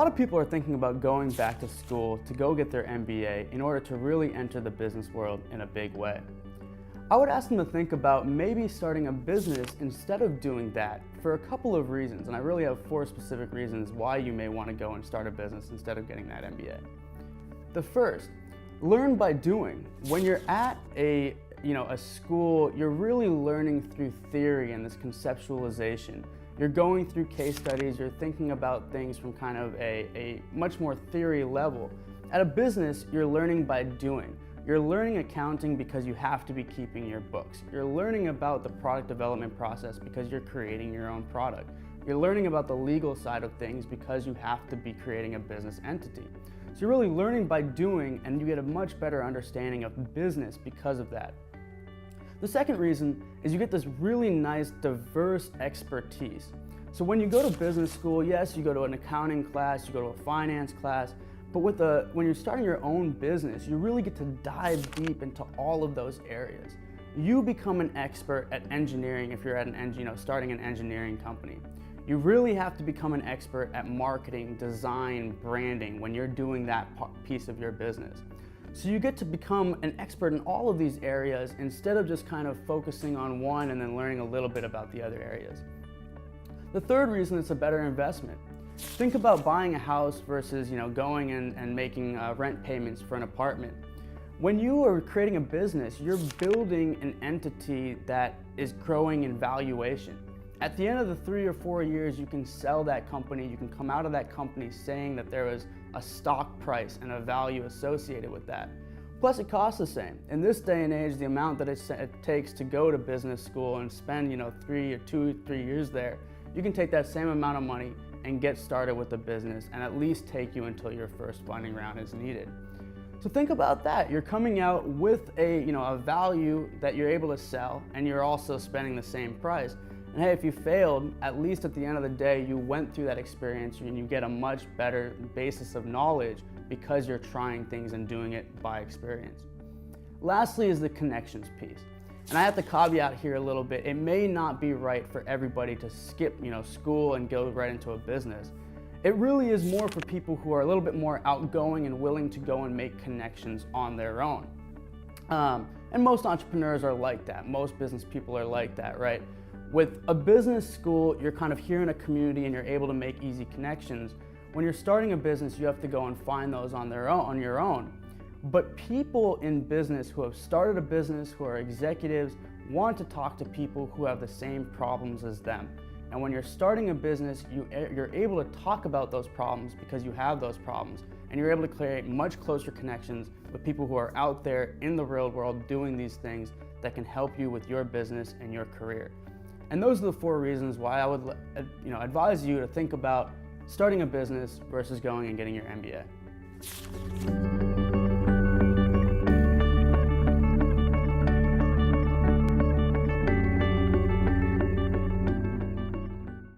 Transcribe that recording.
lot of people are thinking about going back to school to go get their MBA in order to really enter the business world in a big way. I would ask them to think about maybe starting a business instead of doing that for a couple of reasons, and I really have 4 specific reasons why you may want to go and start a business instead of getting that MBA. The first, learn by doing. When you're at a school, you're really learning through theory and this conceptualization. You're going through case studies, you're thinking about things from kind of a much more theory level. At a business, you're learning by doing. You're learning accounting because you have to be keeping your books. You're learning about the product development process because you're creating your own product. You're learning about the legal side of things because you have to be creating a business entity. So you're really learning by doing, and you get a much better understanding of business because of that. The second reason is you get this really nice, diverse expertise. So when you go to business school, yes, you go to an accounting class, you go to a finance class, but when you're starting your own business, you really get to dive deep into all of those areas. You become an expert at engineering if you're at starting an engineering company. You really have to become an expert at marketing, design, branding when you're doing that piece of your business. So you get to become an expert in all of these areas instead of just kind of focusing on one and then learning a little bit about the other areas. The third reason it's a better investment. Think about buying a house versus going and making rent payments for an apartment. When you are creating a business, you're building an entity that is growing in valuation. At the end of the 3 or 4 years, you can sell that company, you can come out of that company saying that there was a stock price and a value associated with that. Plus it costs the same. In this day and age, the amount that it takes to go to business school and spend 2 or 3 years there, you can take that same amount of money and get started with the business and at least take you until your first funding round is needed. So think about that. You're coming out with a value that you're able to sell, and you're also spending the same price. And hey, if you failed, at least at the end of the day, you went through that experience and you get a much better basis of knowledge because you're trying things and doing it by experience. Lastly is the connections piece. And I have to caveat here a little bit. It may not be right for everybody to skip school and go right into a business. It really is more for people who are a little bit more outgoing and willing to go and make connections on their own. And most entrepreneurs are like that. Most business people are like that, right? With a business school, you're kind of here in a community and you're able to make easy connections. When you're starting a business, you have to go and find those on your own. But people in business who have started a business, who are executives, want to talk to people who have the same problems as them. And when you're starting a business, you're able to talk about those problems because you have those problems. And you're able to create much closer connections with people who are out there in the real world doing these things that can help you with your business and your career. And those are the 4 reasons why I would advise you to think about starting a business versus going and getting your MBA.